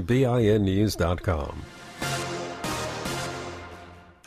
BINnews.com.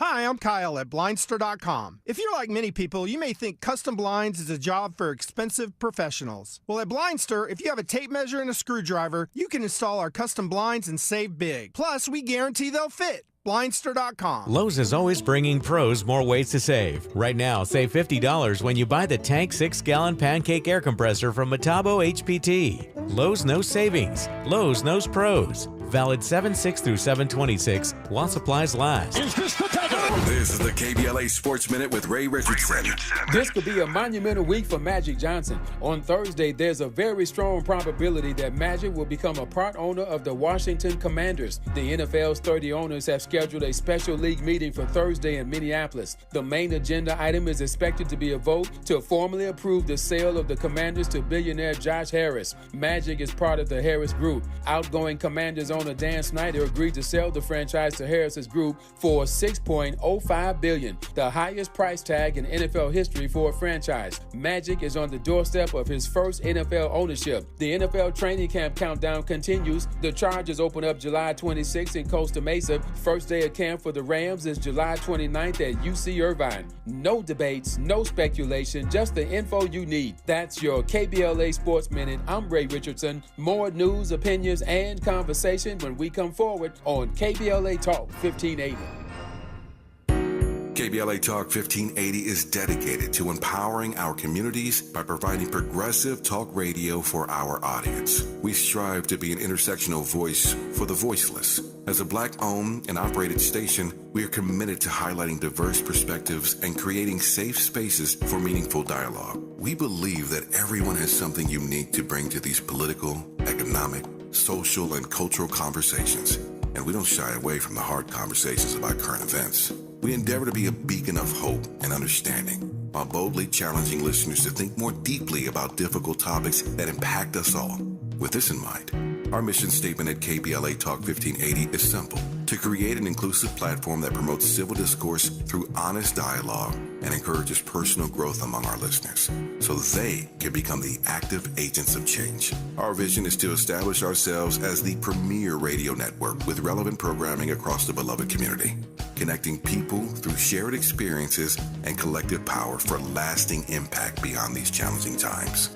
Hi, I'm Kyle at Blindster.com. If you're like many people, you may think custom blinds is a job for expensive professionals. Well, at Blindster, if you have a tape measure and a screwdriver, you can install our custom blinds and save big. Plus, we guarantee they'll fit. Blindster.com. Lowe's is always bringing pros more ways to save. Right now, save $50 when you buy the Tank 6-gallon pancake air compressor from Metabo HPT. Lowe's knows savings. Lowe's knows pros. Valid 7/6 through 7/26 while supplies last. Is this the tackle? This is the KBLA Sports Minute with Ray Richardson. This could be a monumental week for Magic Johnson. On Thursday, there's a very strong probability that Magic will become a part owner of the Washington Commanders. The NFL's 30 owners have scheduled a special league meeting for Thursday in Minneapolis. The main agenda item is expected to be a vote to formally approve the sale of the Commanders to billionaire Josh Harris. Magic is part of the Harris Group. Outgoing Commanders owner Dan Snyder agreed to sell the franchise to Harris's group for $6.05 billion, the highest price tag in NFL history for a franchise. Magic is on the doorstep of his first NFL ownership. The NFL training camp countdown continues. The Chargers open up July 26th in Costa Mesa. First day of camp for the Rams is July 29th at UC Irvine. No debates, no speculation, just the info you need. That's your KBLA Sports Minute. I'm Ray Richardson. More news, opinions, and conversation when we come forward on KBLA Talk 1580. KBLA Talk 1580 is dedicated to empowering our communities by providing progressive talk radio for our audience. We strive to be an intersectional voice for the voiceless. As a Black-owned and operated station, we are committed to highlighting diverse perspectives and creating safe spaces for meaningful dialogue. We believe that everyone has something unique to bring to these political, economic, social, and cultural conversations, and we don't shy away from the hard conversations about current events. We endeavor to be a beacon of hope and understanding, while boldly challenging listeners to think more deeply about difficult topics that impact us all. With this in mind, our mission statement at KBLA Talk 1580 is simple: to create an inclusive platform that promotes civil discourse through honest dialogue and encourages personal growth among our listeners, so they can become the active agents of change. Our vision is to establish ourselves as the premier radio network with relevant programming across the beloved community, connecting people through shared experiences and collective power for lasting impact beyond these challenging times.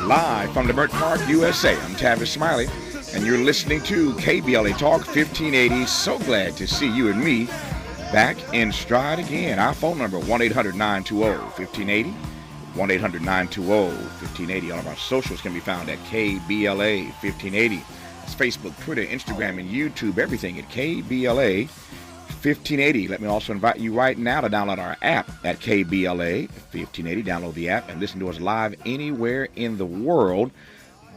Live from the Burt Park, USA, I'm Tavis Smiley, and you're listening to KBLA Talk 1580. So glad to see you and me back in stride again. Our phone number, 1-800-920-1580, 1-800-920-1580. All of our socials can be found at KBLA 1580. That's Facebook, Twitter, Instagram, and YouTube, everything at KBLA 1580. Let me also invite you right now to download our app at KBLA 1580. Download the app and listen to us live anywhere in the world.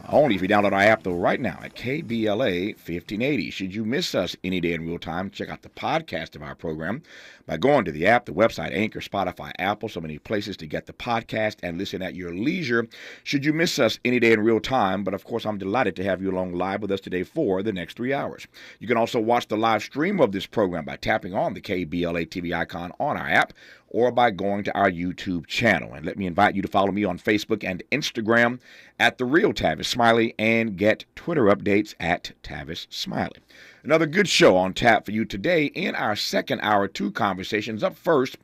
Only if you download our app, though, right now at KBLA 1580. Should you miss us any day in real time, check out the podcast of our program by going to the app, the website, Anchor, Spotify, Apple, so many places to get the podcast and listen at your leisure. Should you miss us any day in real time, but of course, I'm delighted to have you along live with us today for the next 3 hours. You can also watch the live stream of this program by tapping on the KBLA TV icon on our app, or by going to our YouTube channel. And let me invite you to follow me on Facebook and Instagram at The Real Tavis Smiley, and get Twitter updates at Tavis Smiley. Another good show on tap for you today. In our second hour, two conversations. Up first,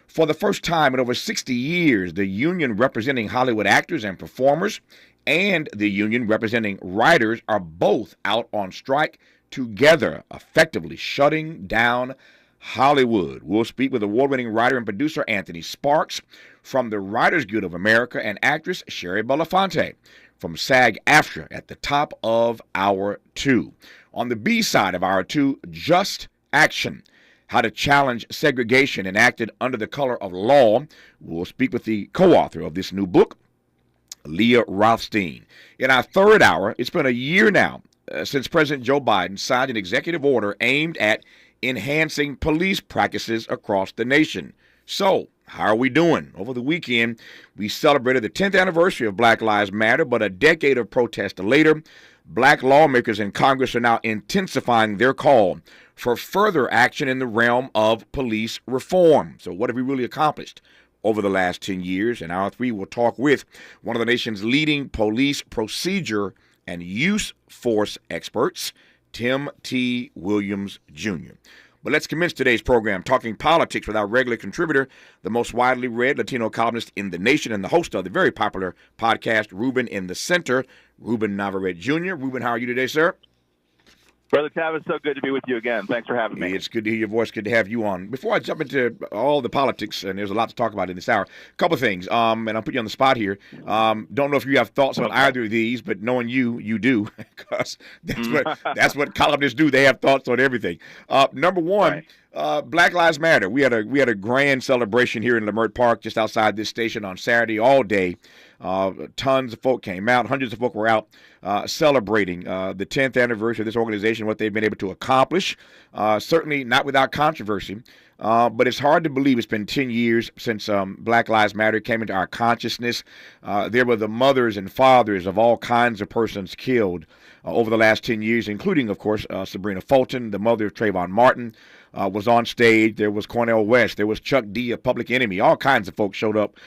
for the first time in over 60 years, the union representing Hollywood actors and performers and the union representing writers are both out on strike together, effectively shutting down Hollywood. We'll speak with award-winning writer and producer Anthony Sparks from the Writers Guild of America and actress Sherry Belafonte from SAG-AFTRA at the top of Hour 2. On the B side of Hour 2, Just Action, how to challenge segregation enacted under the color of law. We'll speak with the co-author of this new book, Leah Rothstein. In our third hour, it's been a year now since President Joe Biden signed an executive order aimed at enhancing police practices across the nation. So, how are we doing? Over the weekend, we celebrated the 10th anniversary of Black Lives Matter, but a decade of protest later, black lawmakers in Congress are now intensifying their call for further action in the realm of police reform. So what have we really accomplished over the last 10 years? In Hour 3, we'll talk with one of the nation's leading police procedure and use force experts, Tim T. Williams, Jr. But let's commence today's program talking politics with our regular contributor, the most widely read Latino columnist in the nation and the host of the very popular podcast, Ruben in the Center, Ruben Navarrette, Jr. Ruben, how are you today, sir? Brother Tavis, so good to be with you again. Thanks for having me. It's good to hear your voice. Good to have you on. Before I jump into all the politics, and there's a lot to talk about in this hour, a couple of things, and I'll put you on the spot here. Don't know if you have thoughts on either of these, but knowing you do, because that's what columnists do. They have thoughts on everything. Number one, right. Black Lives Matter. We had a grand celebration here in Leimert Park, just outside this station on Saturday, all day. Tons of folk came out. Hundreds of folk were out celebrating the 10th anniversary of this organization, what they've been able to accomplish. Certainly not without controversy, but it's hard to believe it's been 10 years since Black Lives Matter came into our consciousness. There were the mothers and fathers of all kinds of persons killed over the last 10 years, including, of course, Sabrina Fulton, the mother of Trayvon Martin, was on stage. There was Cornel West. There was Chuck D, a Public Enemy. All kinds of folks showed up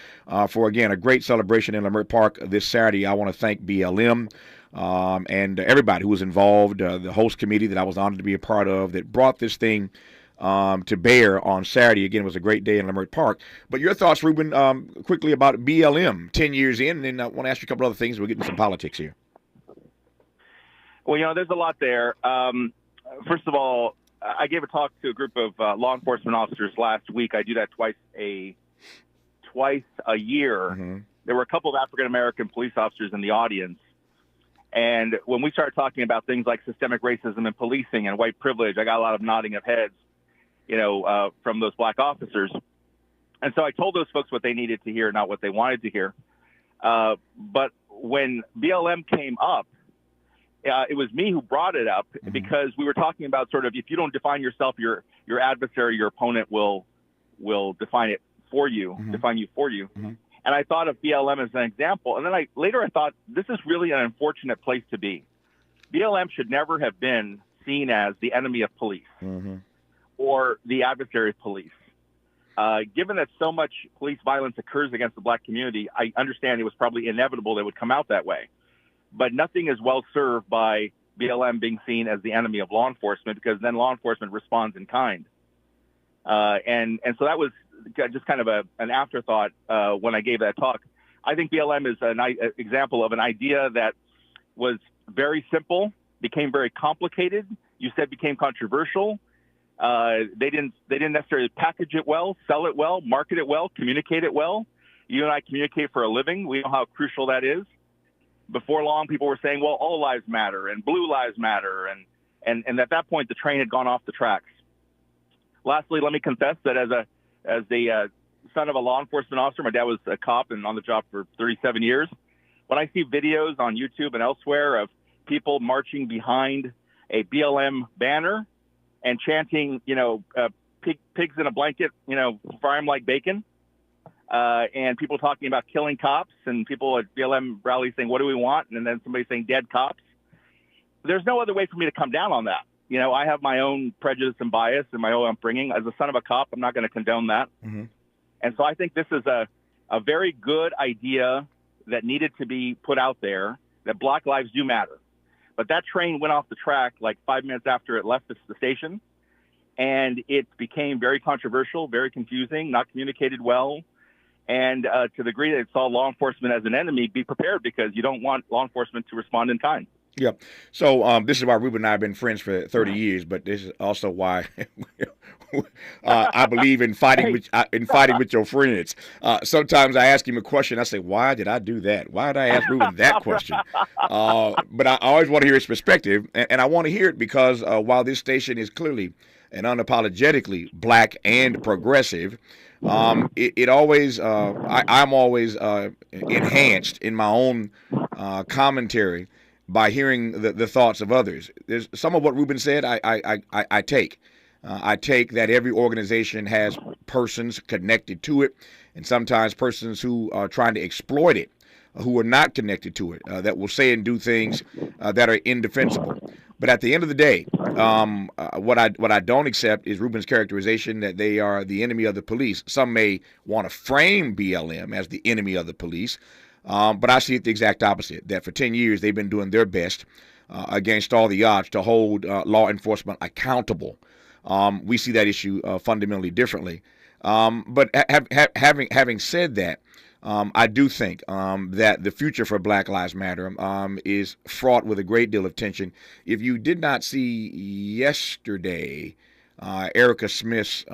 for, again, a great celebration in Leimert Park this Saturday. I want to thank BLM and everybody who was involved, the host committee that I was honored to be a part of that brought this thing to bear on Saturday. Again, it was a great day in Leimert Park. But your thoughts, Ruben, quickly about BLM 10 years in, and then I want to ask you a couple other things. We'll get into some politics here. Well, there's a lot there. First of all, I gave a talk to a group of law enforcement officers last week. I do that twice a year. Mm-hmm. There were a couple of African-American police officers in the audience. And when we started talking about things like systemic racism and policing and white privilege, I got a lot of nodding of heads, from those black officers. And so I told those folks what they needed to hear, not what they wanted to hear. But when BLM came up, it was me who brought it up because we were talking about sort of if you don't define yourself, your adversary, your opponent will define it for you, define you for you. Mm-hmm. And I thought of BLM as an example. And then later I thought this is really an unfortunate place to be. BLM should never have been seen as the enemy of police or the adversary of police. Given that so much police violence occurs against the black community, I understand it was probably inevitable that it would come out that way. But nothing is well served by BLM being seen as the enemy of law enforcement because then law enforcement responds in kind. And so that was just kind of an afterthought when I gave that talk. I think BLM is an example of an idea that was very simple, became very complicated. You said became controversial. They didn't necessarily package it well, sell it well, market it well, communicate it well. You and I communicate for a living. We know how crucial that is. Before long, people were saying, well, all lives matter and blue lives matter. And at that point, the train had gone off the tracks. Lastly, let me confess that as the son of a law enforcement officer, my dad was a cop and on the job for 37 years. When I see videos on YouTube and elsewhere of people marching behind a BLM banner and chanting, pigs in a blanket, fry 'em like bacon, and people talking about killing cops and people at BLM rallies saying, what do we want? And then somebody saying dead cops. There's no other way for me to come down on that. I have my own prejudice and bias and my own upbringing. As a son of a cop, I'm not going to condone that. Mm-hmm. And so I think this is a very good idea that needed to be put out there, that Black lives do matter. But that train went off the track like 5 minutes after it left the station, and it became very controversial, very confusing, not communicated well. And to the degree that it saw law enforcement as an enemy, be prepared, because you don't want law enforcement to respond in kind. Yeah. So this is why Ruben and I have been friends for 30 years, but this is also why I believe in fighting with your friends. Sometimes I ask him a question. I say, why did I do that? Why did I ask Ruben that question? But I always want to hear his perspective, and I want to hear it because while this station is clearly and unapologetically black and progressive, it always I'm always enhanced in my own commentary by hearing the thoughts of others. There's some of what Ruben said I take. I take that every organization has persons connected to it, and sometimes persons who are trying to exploit it, who are not connected to it, that will say and do things that are indefensible. But at the end of the day, what I don't accept is Ruben's characterization that they are the enemy of the police. Some may want to frame BLM as the enemy of the police, but I see it the exact opposite, that for 10 years they've been doing their best against all the odds to hold law enforcement accountable. We see that issue fundamentally differently. But having said that, I do think that the future for Black Lives Matter is fraught with a great deal of tension. If you did not see yesterday Erica Smith's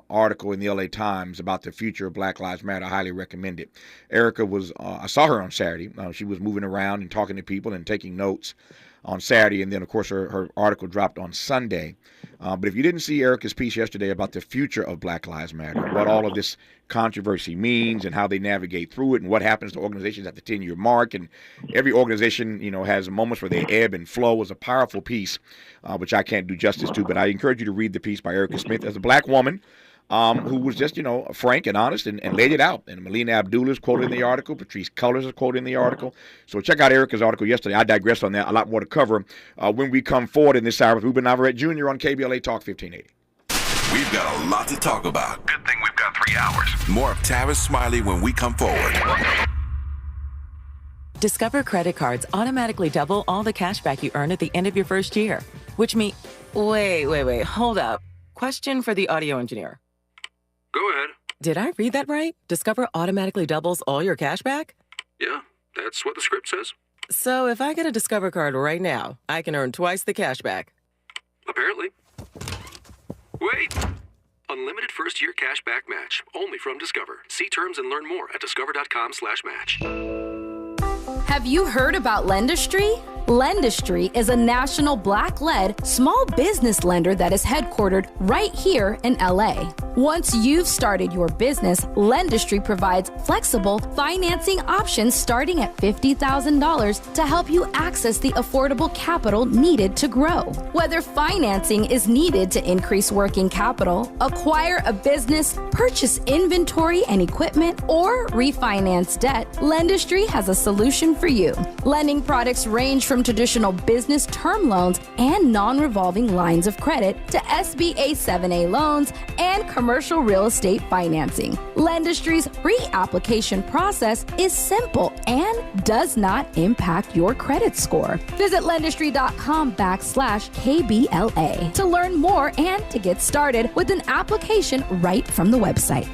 article in the LA Times about the future of Black Lives Matter, I highly recommend it. Erica I saw her on Saturday. She was moving around and talking to people and taking notes on Saturday, and then, of course, her article dropped on Sunday. But if you didn't see Erica's piece yesterday about the future of Black Lives Matter, what all of this controversy means and how they navigate through it and what happens to organizations at the 10-year mark, and every organization, has moments where they ebb and flow, is a powerful piece, which I can't do justice to. But I encourage you to read the piece by Erica Smith as a black woman who was just, frank and honest and laid it out. And Melina Abdullah is quoted in the article. Patrice Cullors is quoted in the article. So check out Erica's article yesterday. I digress on that. A lot more to cover when we come forward in this hour with Ruben Navarrette Jr. on KBLA Talk 1580. We've got a lot to talk about. Good thing we've got 3 hours. More of Tavis Smiley when we come forward. Discover credit cards automatically double all the cash back you earn at the end of your first year, which means... Wait, hold up. Question for the audio engineer. Go ahead. Did I read that right? Discover automatically doubles all your cash back? Yeah, that's what the script says. So if I get a Discover card right now, I can earn twice the cash back. Apparently. Wait! Unlimited first-year cash back match. Only from Discover. See terms and learn more at discover.com/match. Have you heard about Lendistry? Lendistry is a national black-led small business lender that is headquartered right here in LA. Once you've started your business, Lendistry provides flexible financing options starting at $50,000 to help you access the affordable capital needed to grow. Whether financing is needed to increase working capital, acquire a business, purchase inventory and equipment, or refinance debt, Lendistry has a solution for you. Lending products range from traditional business term loans and non-revolving lines of credit to SBA 7A loans and commercial real estate financing. Lendistry's pre-application process is simple and does not impact your credit score. Visit lendistry.com/KBLA to learn more and to get started with an application right from the website.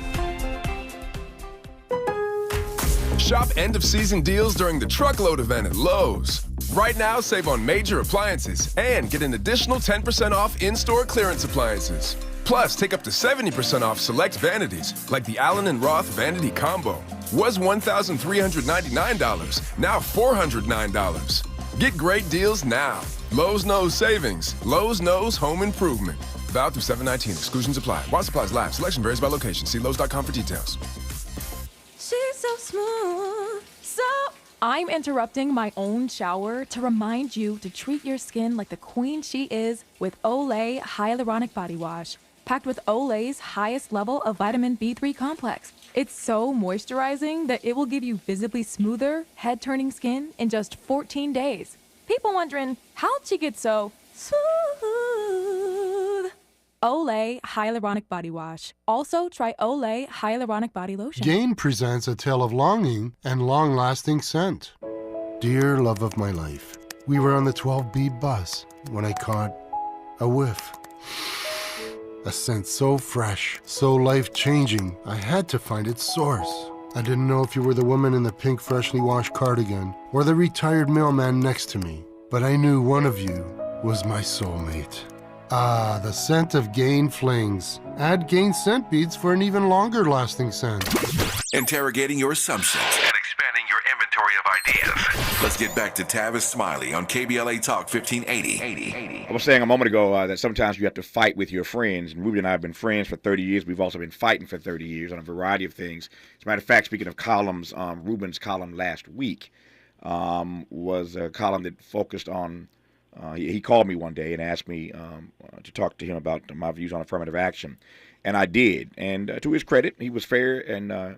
Shop end-of-season deals during the Truckload event at Lowe's. Right now, save on major appliances and get an additional 10% off in-store clearance appliances. Plus, take up to 70% off select vanities, like the Allen & Roth Vanity Combo. Was $1,399, now $409. Get great deals now. Lowe's knows savings. Lowe's knows home improvement. Valid through 7/19. Exclusions apply. While supplies last. Selection varies by location. See Lowe's.com for details. She's so smooth, I'm interrupting my own shower to remind you to treat your skin like the queen she is with Olay Hyaluronic Body Wash, packed with Olay's highest level of vitamin B3 complex. It's so moisturizing that it will give you visibly smoother, head-turning skin in just 14 days. People wondering, how'd she get so smooth? Olay Hyaluronic Body Wash. Also, try Olay Hyaluronic Body Lotion. Gain presents a tale of longing and long-lasting scent. Dear love of my life, we were on the 12B bus when I caught a whiff. A scent so fresh, so life-changing, I had to find its source. I didn't know if you were the woman in the pink freshly washed cardigan or the retired mailman next to me, but I knew one of you was my soulmate. Ah, the scent of Gain Flings. Add Gain scent beads for an even longer lasting scent. Interrogating your assumptions and expanding your inventory of ideas. Let's get back to Tavis Smiley on KBLA Talk 1580. I was saying a moment ago that sometimes you have to fight with your friends. And Ruben and I have been friends for 30 years. We've also been fighting for 30 years on a variety of things. As a matter of fact, speaking of columns, Ruben's column last week was a column that focused on he called me one day and asked me to talk to him about my views on affirmative action. And I did. And to his credit, he was fair and I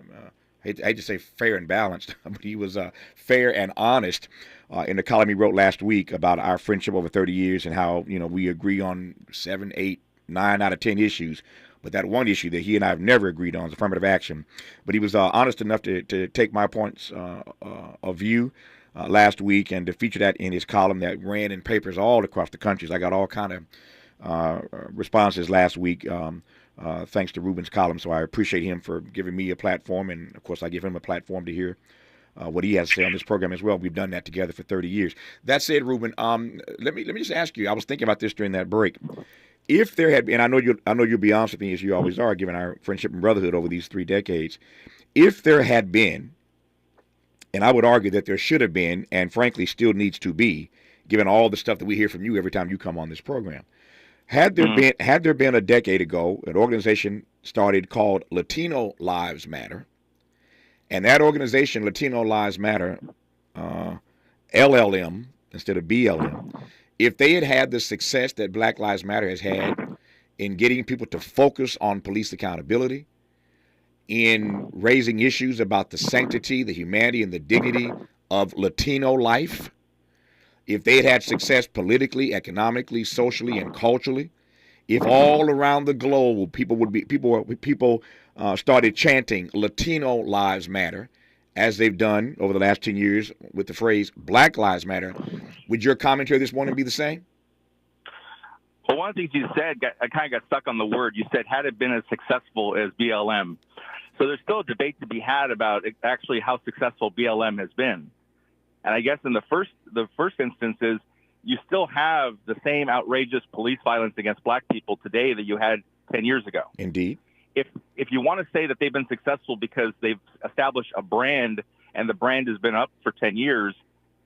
hate to say fair and balanced, but he was fair and honest in the column he wrote last week about our friendship over 30 years and how, we agree on 7, 8, 9 out of 10 issues. But that one issue that he and I have never agreed on is affirmative action. But he was honest enough to take my points of view last week and to feature that in his column that ran in papers all across the country. So I got all kind of responses last week thanks to Ruben's column. So I appreciate him for giving me a platform. And, of course, I give him a platform to hear what he has to say on this program as well. We've done that together for 30 years. That said, Ruben, let me just ask you, I was thinking about this during that break. If there had been, and I know you'll be honest with me as you always are, given our friendship and brotherhood over these 3 decades, if there had been, and I would argue that there should have been, and frankly still needs to be, given all the stuff that we hear from you every time you come on this program, had there been a decade ago an organization started called Latino Lives Matter, and that organization, Latino Lives Matter, LLM instead of BLM, if they had had the success that Black Lives Matter has had in getting people to focus on police accountability, in raising issues about the sanctity, the humanity, and the dignity of Latino life, if they had success politically, economically, socially, and culturally, if all around the globe people started chanting Latino Lives Matter, as they've done over the last 10 years with the phrase Black Lives Matter, would your commentary this morning be the same? Well, one of the things you said, I kind of got stuck on the word. You said, had it been as successful as BLM. So there's still a debate to be had about actually how successful BLM has been. And I guess in the first instances, you still have the same outrageous police violence against black people today that you had 10 years ago. Indeed. If you want to say that they've been successful because they've established a brand and the brand has been up for 10 years,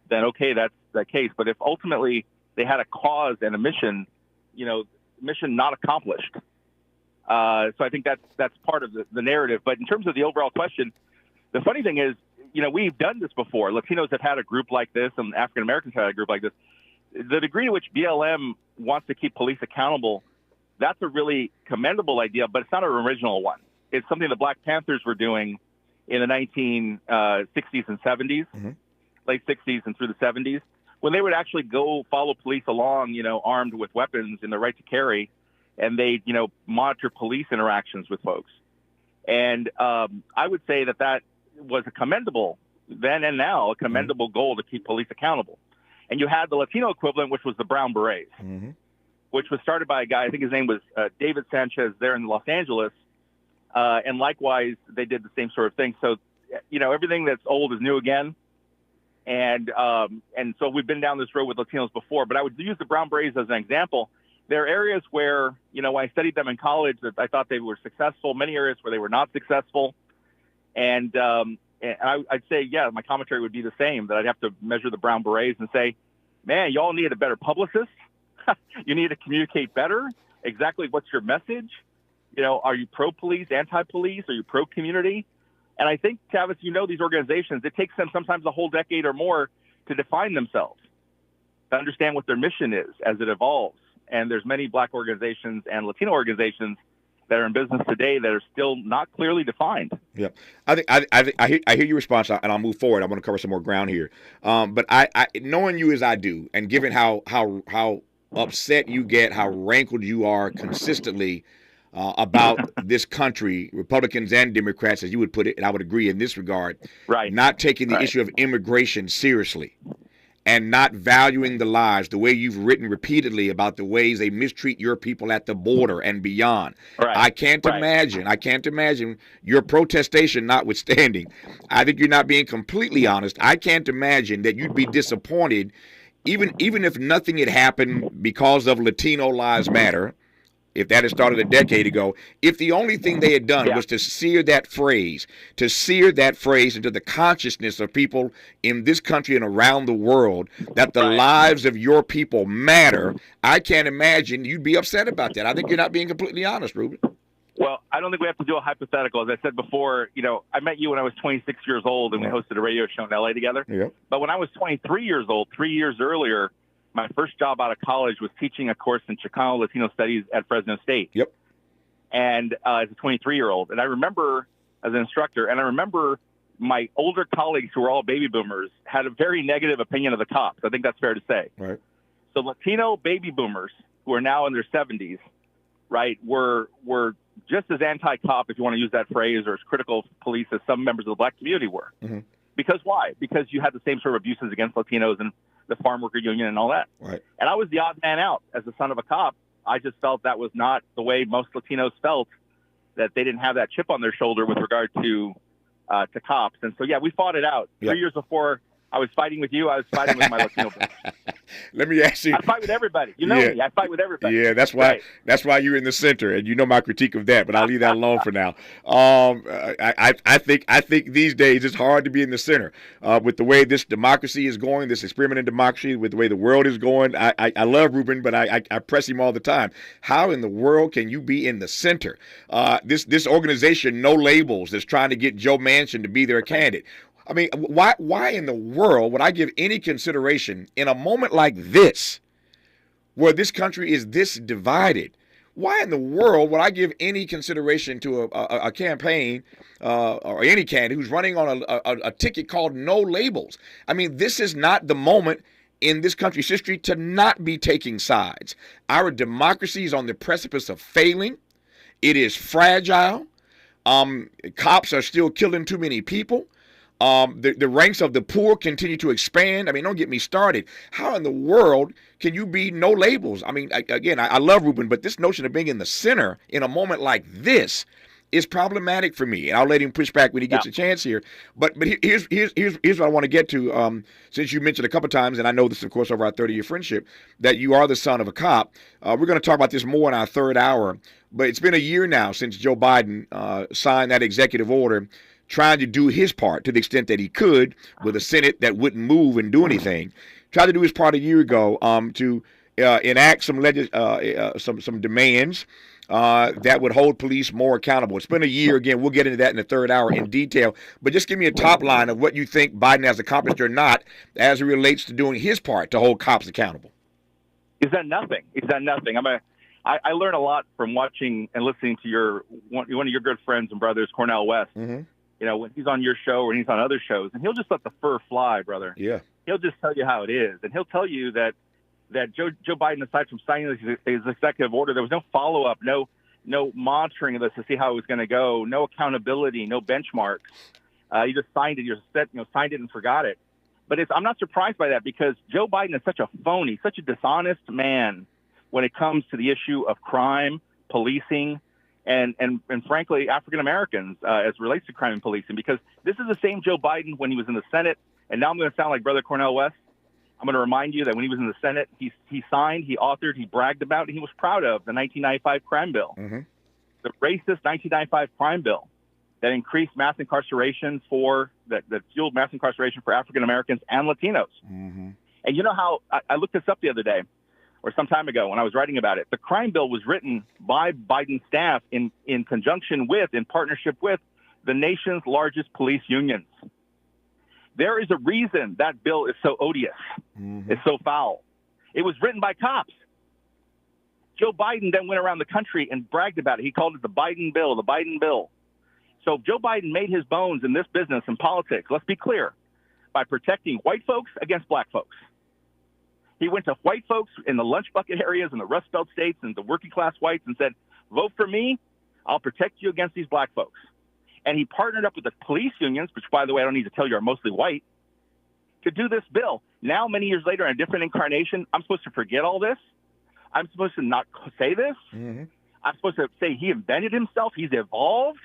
then okay, that's the case. But if ultimately they had a cause and a mission, mission not accomplished. So I think that's part of the narrative. But in terms of the overall question, the funny thing is, we've done this before. Latinos have had a group like this, and African Americans have had a group like this. The degree to which BLM wants to keep police accountable, that's a really commendable idea, but it's not an original one. It's something the Black Panthers were doing in the 1960s and 70s, late 60s and through the 70s, when they would actually go follow police along, armed with weapons and the right to carry, and they, monitor police interactions with folks. And I would say that was a commendable, then and now, a commendable goal to keep police accountable. And you had the Latino equivalent, which was the Brown Berets, which was started by a guy, I think his name was David Sanchez there in Los Angeles. And likewise, they did the same sort of thing. So, everything that's old is new again. And so we've been down this road with Latinos before, but I would use the Brown Berets as an example. There are areas where, when I studied them in college, that I thought they were successful, many areas where they were not successful. And I'd say, yeah, my commentary would be the same, that I'd have to measure the Brown Berets and say, man, y'all need a better publicist. You need to communicate better. Exactly what's your message? Are you pro-police, anti-police? Are you pro-community? And I think, Tavis, these organizations, it takes them sometimes a whole decade or more to define themselves, to understand what their mission is as it evolves. And there's many Black organizations and Latino organizations that are in business today that are still not clearly defined. Yeah, I hear your response, and I'll move forward. I want to cover some more ground here. But I knowing you as I do, and given how upset you get, how rankled you are consistently about this country, Republicans and Democrats, as you would put it, and I would agree in this regard, right? Not taking the issue of immigration seriously. and not valuing the lives, the way you've written repeatedly about the ways they mistreat your people at the border and beyond. Right. I can't imagine your protestation notwithstanding. I think you're not being completely honest. I can't imagine that you'd be disappointed, even if nothing had happened because of Latino Lives Matter, if that had started a decade ago, if the only thing they had done was to sear that phrase into the consciousness of people in this country and around the world, that the lives of your people matter, I can't imagine you'd be upset about that. I think you're not being completely honest, Ruben. Well, I don't think we have to do a hypothetical. As I said before, I met you when I was 26 years old, and we hosted a radio show in L.A. together. Yeah. But when I was 23 years old, 3 years earlier, my first job out of college was teaching a course in Chicano Latino Studies at Fresno State. Yep. And as a 23-year-old. And I remember, as an instructor, my older colleagues who were all baby boomers had a very negative opinion of the cops. I think that's fair to say. Right. So Latino baby boomers, who are now in their 70s, right, were just as anti-cop, if you want to use that phrase, or as critical of police as some members of the black community were. Mm-hmm. Because why? Because you had the same sort of abuses against Latinos and the farm worker union and all that. Right. And I was the odd man out as the son of a cop. I just felt that was not the way most Latinos felt, that they didn't have that chip on their shoulder with regard to cops. And so, we fought it out. Yep. 3 years before I was fighting with you, I was fighting with my Latino brothers. Let me ask you. I fight with everybody. You know me. I fight with everybody. Yeah, that's why. Right. That's why you're in the center, and you know my critique of that. But I'll leave that alone for now. I think these days it's hard to be in the center with the way this democracy is going, this experiment in democracy, with the way the world is going. I love Ruben, but I press him all the time. How in the world can you be in the center? This organization, No Labels, that's trying to get Joe Manchin to be their candidate. I mean, why in the world would I give any consideration in a moment like this, where this country is this divided? Why in the world would I give any consideration to a campaign or any candidate who's running on a ticket called No Labels? I mean, this is not the moment in this country's history to not be taking sides. Our democracy is on the precipice of failing. It is fragile. Cops are still killing too many people. The ranks of the poor continue to expand. I mean, don't get me started. How in the world can you be No Labels? I mean, again, I love Ruben, but this notion of being in the center in a moment like this is problematic for me. And I'll let him push back when he gets a chance here. But here's what I want to get to. Since you mentioned a couple times, and I know this, of course, over our 30-year friendship, that you are the son of a cop. We're going to talk about this more in our third hour. But it's been a year now since Joe Biden signed that executive order, trying to do his part to the extent that he could with a Senate that wouldn't move and do anything. Tried to do his part a year ago to enact some demands that would hold police more accountable. It's been a year. Again, we'll get into that in the third hour in detail. But just give me a top line of what you think Biden has accomplished or not as it relates to doing his part to hold cops accountable. Is that nothing? I learn a lot from watching and listening to one of your good friends and brothers, Cornel West. Mm-hmm. When he's on your show or he's on other shows, and he'll just let the fur fly, brother. Yeah. He'll just tell you how it is. And he'll tell you that Joe Biden, aside from signing his executive order, there was no follow-up, no monitoring of this to see how it was going to go, no accountability, no benchmarks. You just signed it. Signed it and forgot it. But I'm not surprised by that, because Joe Biden is such a phony, such a dishonest man when it comes to the issue of crime, policing, and frankly, African Americans as it relates to crime and policing, because this is the same Joe Biden when he was in the Senate. And now I'm going to sound like Brother Cornel West. I'm going to remind you that when he was in the Senate, he signed, he authored, he bragged about, and he was proud of the 1995 crime bill, the racist 1995 crime bill that increased mass incarceration that fueled mass incarceration for African Americans and Latinos. Mm-hmm. And you know how I looked this up the other day, or some time ago when I was writing about it. The crime bill was written by Biden's staff in conjunction with, in partnership with, the nation's largest police unions. There is a reason that bill is so odious. Mm-hmm. It's so foul. It was written by cops. Joe Biden then went around the country and bragged about it. He called it the Biden bill, the Biden bill. So Joe Biden made his bones in this business and politics, let's be clear, by protecting white folks against black folks. He went to white folks in the lunch bucket areas in the Rust Belt states and the working class whites and said, vote for me, I'll protect you against these black folks. And he partnered up with the police unions, which, by the way, I don't need to tell you are mostly white, to do this bill. Now, many years later, in a different incarnation, I'm supposed to forget all this? I'm supposed to not say this? Mm-hmm. I'm supposed to say he invented himself? He's evolved?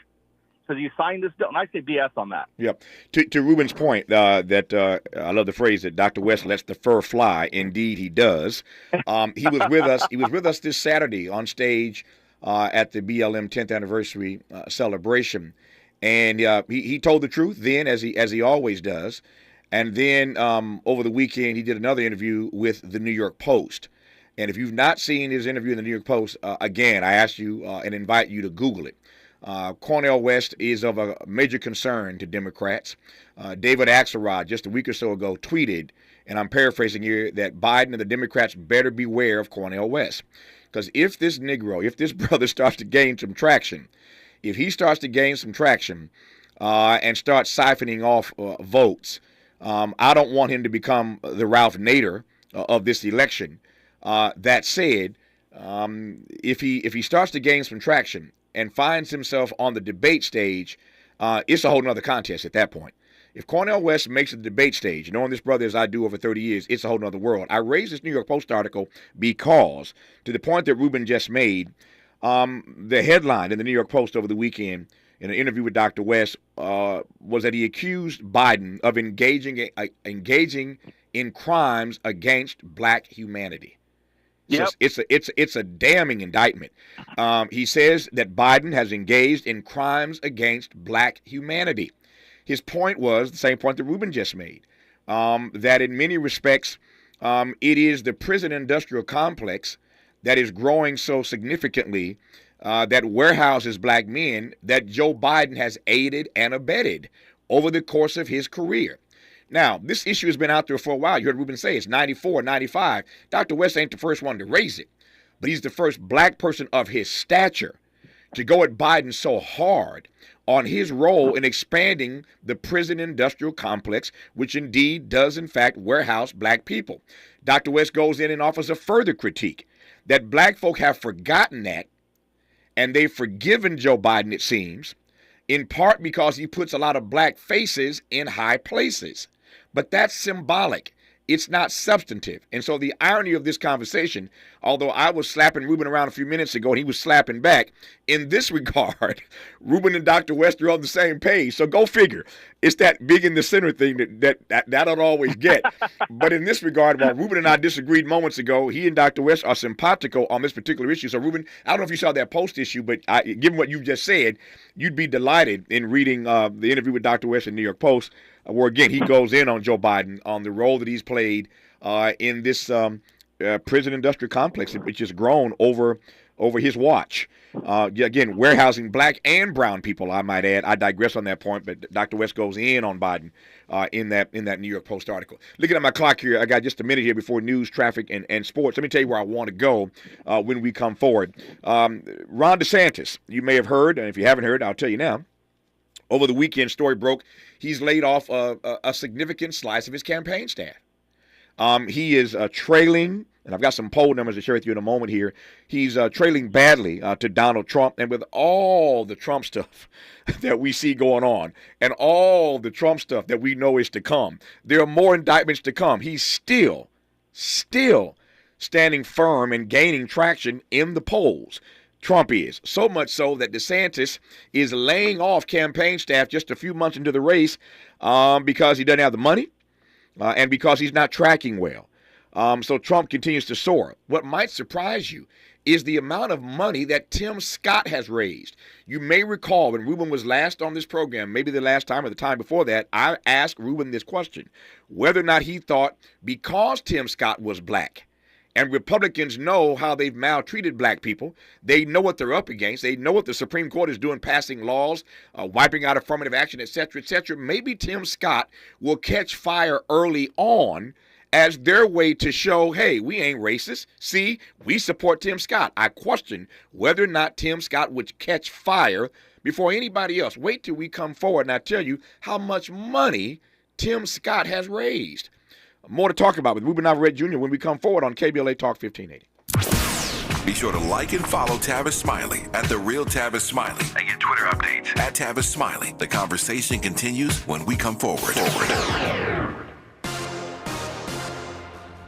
Because he signed this bill? And I say BS on that. Yep. To Ruben's point, that I love the phrase that Dr. West lets the fur fly. Indeed, he does. He was with us. He was with us this Saturday on stage at the BLM 10th anniversary celebration, and he told the truth then, as he always does. And then over the weekend, he did another interview with the New York Post. And if you've not seen his interview in the New York Post, again, I ask you and invite you to Google it. Cornel West is of a major concern to Democrats. David Axelrod, just a week or so ago, tweeted, and I'm paraphrasing here, that Biden and the Democrats better beware of Cornel West. Because if this brother starts to gain some traction, and starts siphoning off votes, I don't want him to become the Ralph Nader of this election. That said, if he starts to gain some traction and finds himself on the debate stage, it's a whole nother contest at that point. If Cornel West makes the debate stage, knowing this brother as I do over 30 years, it's a whole nother world. I raised this New York Post article because, to the point that Ruben just made, the headline in the New York Post over the weekend in an interview with Dr. West was that he accused Biden of engaging in crimes against black humanity. Yep. So it's a damning indictment. He says that Biden has engaged in crimes against black humanity. His point was the same point that Ruben just made, that in many respects, it is the prison industrial complex that is growing so significantly that warehouses black men that Joe Biden has aided and abetted over the course of his career. Now, this issue has been out there for a while. You heard Ruben say it's 94, 95. Dr. West ain't the first one to raise it, but he's the first black person of his stature to go at Biden so hard on his role in expanding the prison industrial complex, which indeed does, in fact, warehouse black people. Dr. West goes in and offers a further critique that black folk have forgotten that, and they've forgiven Joe Biden, it seems, in part because he puts a lot of black faces in high places. But that's symbolic. It's not substantive. And so the irony of this conversation, although I was slapping Ruben around a few minutes ago and he was slapping back, in this regard, Ruben and Dr. West are on the same page. So go figure. It's that big in the center thing that I don't always get. But in this regard, while Ruben and I disagreed moments ago, he and Dr. West are simpatico on this particular issue. So Ruben, I don't know if you saw that Post issue, but given what you just said, you'd be delighted in reading the interview with Dr. West in New York Post, where, again, he goes in on Joe Biden, on the role that he's played in this prison industrial complex, which has grown over his watch. Again, warehousing black and brown people, I might add. I digress on that point, but Dr. West goes in on Biden in that New York Post article. Looking at my clock here, I got just a minute here before news, traffic, and sports. Let me tell you where I want to go when we come forward. Ron DeSantis, you may have heard, and if you haven't heard, I'll tell you now. Over the weekend, story broke, he's laid off a significant slice of his campaign staff. He is trailing, and I've got some poll numbers to share with you in a moment here. He's trailing badly to Donald Trump, and with all the Trump stuff that we see going on and all the Trump stuff that we know is to come, there are more indictments to come. He's still standing firm and gaining traction in the polls. Trump is. So much so that DeSantis is laying off campaign staff just a few months into the race because he doesn't have the money and because he's not tracking well. So Trump continues to soar. What might surprise you is the amount of money that Tim Scott has raised. You may recall when Ruben was last on this program, maybe the last time or the time before that, I asked Ruben this question, whether or not he thought because Tim Scott was black, and Republicans know how they've maltreated black people. They know what they're up against. They know what the Supreme Court is doing, passing laws, wiping out affirmative action, et cetera, et cetera. Maybe Tim Scott will catch fire early on as their way to show, hey, we ain't racist. See, we support Tim Scott. I question whether or not Tim Scott would catch fire before anybody else. Wait till we come forward and I tell you how much money Tim Scott has raised. More to talk about with Ruben Navarrette Jr. when we come forward on KBLA Talk 1580. Be sure to like and follow Tavis Smiley at The Real Tavis Smiley and get Twitter updates at Tavis Smiley. The conversation continues when we come forward.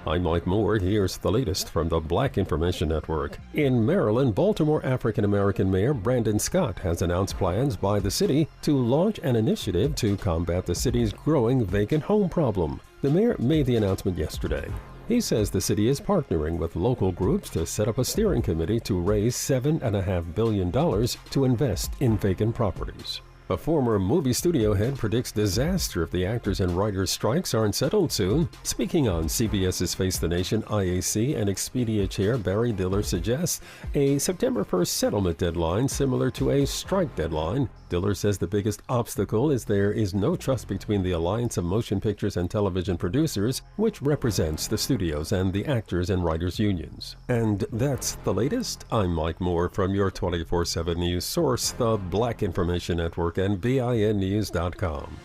I'm Mike Moore. Here's the latest from the Black Information Network. In Maryland, Baltimore African-American Mayor Brandon Scott has announced plans by the city to launch an initiative to combat the city's growing vacant home problem. The mayor made the announcement yesterday. He says the city is partnering with local groups to set up a steering committee to raise $7.5 billion to invest in vacant properties. A former movie studio head predicts disaster if the actors and writers' strikes aren't settled soon. Speaking on CBS's Face the Nation, IAC and Expedia chair Barry Diller suggests a September 1st settlement deadline similar to a strike deadline. Diller says the biggest obstacle is there is no trust between the Alliance of Motion Pictures and Television Producers, which represents the studios and the actors and writers unions. And that's the latest. I'm Mike Moore from your 24/7 news source, the Black Information Network and BINnews.com.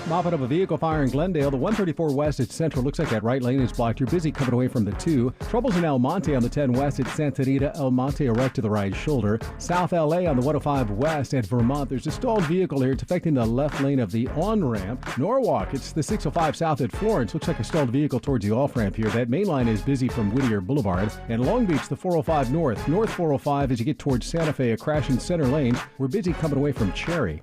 Mopping up a vehicle fire in Glendale. The 134 West at Central looks like that right lane is blocked. You're busy coming away from the 2. Troubles in El Monte on the 10 West at Santa Rita. El Monte a wreck to the right shoulder. South LA on the 105 West at Vermont. There's a stalled vehicle here. It's affecting the left lane of the on-ramp. Norwalk, it's the 605 South at Florence. Looks like a stalled vehicle towards the off-ramp here. That main line is busy from Whittier Boulevard. And Long Beach, the 405 North. North 405 as you get towards Santa Fe, a crash in center lane. We're busy coming away from Cherry.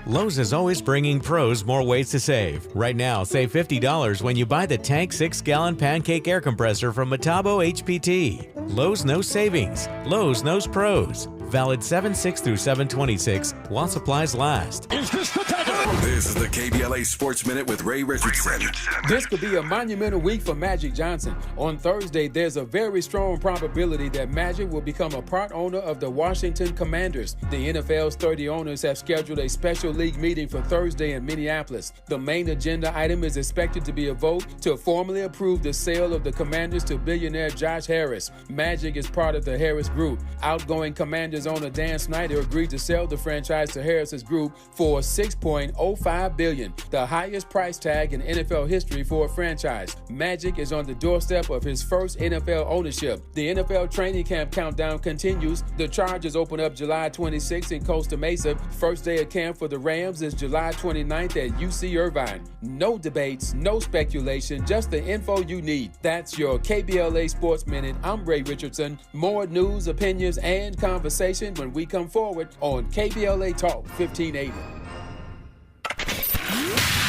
Lowe's is always bringing pros more ways to save. Right now, save $50 when you buy the Tank 6-gallon pancake air compressor from Metabo HPT. Lowe's knows savings. Lowe's knows pros. Valid 7/6 through 7/26 while supplies last. Is this the tackle? This is the KBLA Sports Minute with Ray Richardson. This could be a monumental week for Magic Johnson. On Thursday, there's a very strong probability that Magic will become a part owner of the Washington Commanders. The NFL's 30 owners have scheduled a special league meeting for Thursday in Minneapolis. The main agenda item is expected to be a vote to formally approve the sale of the Commanders to billionaire Josh Harris. Magic is part of the Harris Group. Outgoing Commanders owner Dan Snyder agreed to sell the franchise to Harris's group for $6.05 billion, the highest price tag in NFL history for a franchise. Magic is on the doorstep of his first NFL ownership. The NFL training camp countdown continues. The Chargers open up July 26th in Costa Mesa. First day of camp for the Rams is July 29th at UC Irvine. No debates, no speculation, just the info you need. That's your KBLA Sports Minute. I'm Ray Richardson. More news, opinions, and conversation when we come forward on KBLA Talk 1580.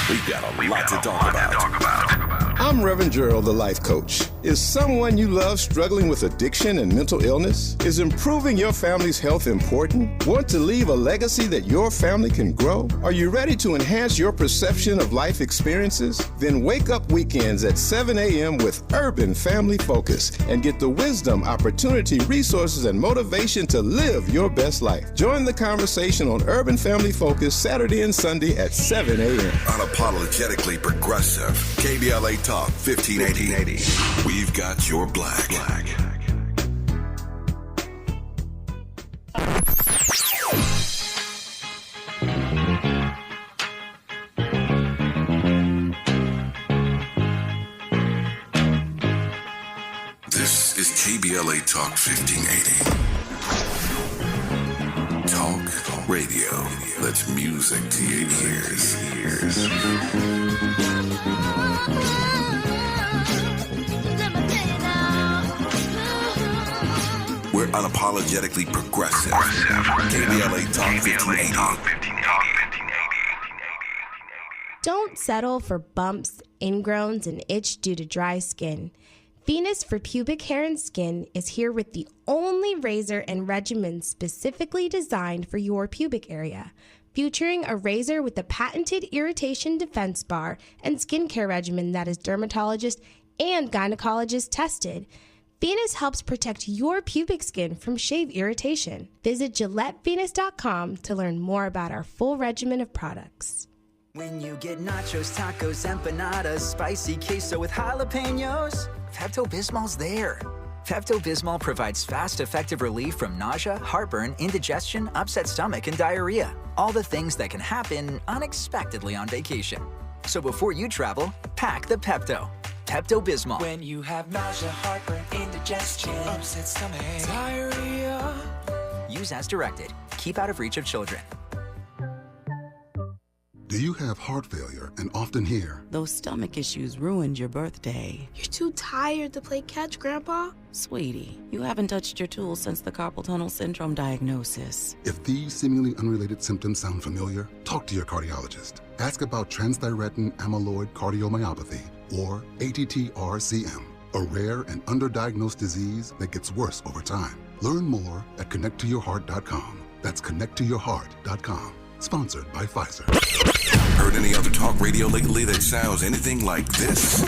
We've got a lot to talk about. I'm Reverend Gerald, the life coach. Is someone you love struggling with addiction and mental illness? Is improving your family's health important? Want to leave a legacy that your family can grow? Are you ready to enhance your perception of life experiences? Then wake up weekends at 7 a.m. with Urban Family Focus and get the wisdom, opportunity, resources, and motivation to live your best life. Join the conversation on Urban Family Focus Saturday and Sunday at 7 a.m. Unapologetically progressive. KBLA Talk 1580. We've got your black. This is KBLA Talk 1580. Talk radio. That's music to your ears. We're unapologetically progressive. KBLA Talk 1580. Don't settle for bumps, ingrowns, and itch due to dry skin. Venus for Pubic Hair and Skin is here with the only razor and regimen specifically designed for your pubic area, featuring a razor with a patented irritation defense bar and skincare regimen that is dermatologist and gynecologist tested. Venus helps protect your pubic skin from shave irritation. Visit GilletteVenus.com to learn more about our full regimen of products. When you get nachos, tacos, empanadas, spicy queso with jalapenos, Pepto-Bismol's there. Pepto-Bismol provides fast, effective relief from nausea, heartburn, indigestion, upset stomach, and diarrhea. All the things that can happen unexpectedly on vacation. So before you travel, pack the Pepto. Pepto-Bismol. When you have nausea, heartburn, indigestion, upset stomach, diarrhea. Use as directed. Keep out of reach of children. Do you have heart failure and often hear, "Those stomach issues ruined your birthday"? "You're too tired to play catch, Grandpa"? Sweetie, you haven't touched your tools since the carpal tunnel syndrome diagnosis. If these seemingly unrelated symptoms sound familiar, talk to your cardiologist. Ask about transthyretin amyloid cardiomyopathy, or ATTR-CM, a rare and underdiagnosed disease that gets worse over time. Learn more at connecttoyourheart.com. That's connecttoyourheart.com. Sponsored by Pfizer. Heard any other talk radio lately that sounds anything like this?